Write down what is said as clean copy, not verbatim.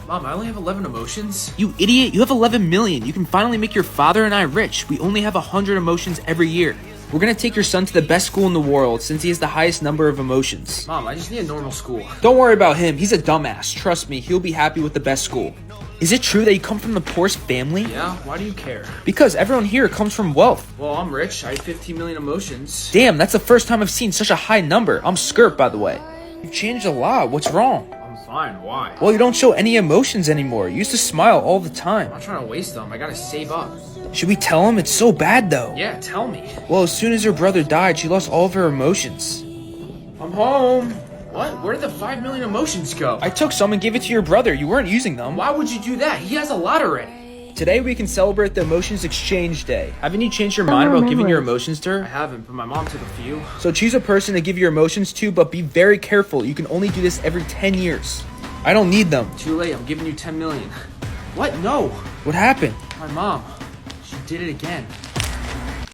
Mom, I only have 11 emotions. You idiot, you have 11 million. You can finally make your father and I rich. We only have 100 emotions every year. We're gonna take your son to the best school in the world since he has the highest number of emotions. Mom, I just need a normal school. Don't worry about him, he's a dumbass. Trust me, he'll be happy with the best school. Is it true that you come from the poorest family? Yeah, why do you care? Because everyone here comes from wealth. Well, I'm rich. I have 15 million emotions. Damn, that's the first time I've seen such a high number. I'm skirt, by the way. You changed a lot, what's wrong? I'm fine, why? Well, you don't show any emotions anymore. You used to smile all the time. I'm not trying to waste them. I gotta save up. Should we tell him? It's so bad though. Yeah, tell me. Well, as soon as her brother died, she lost all of her emotions. I'm home. What? Where did the 5 million emotions go? I took some and gave it to your brother. You weren't using them. Why would you do that? He has a lot already. Today we can celebrate the Emotions Exchange Day. Haven't you changed your mind about giving your emotions to I her? haven't, but my mom took a few. So choose a person to give your emotions to, but be very careful. You can only do this every 10 years. I don't need them. Too late. I'm giving you 10 million. What? No. What happened? My mom. She did it again.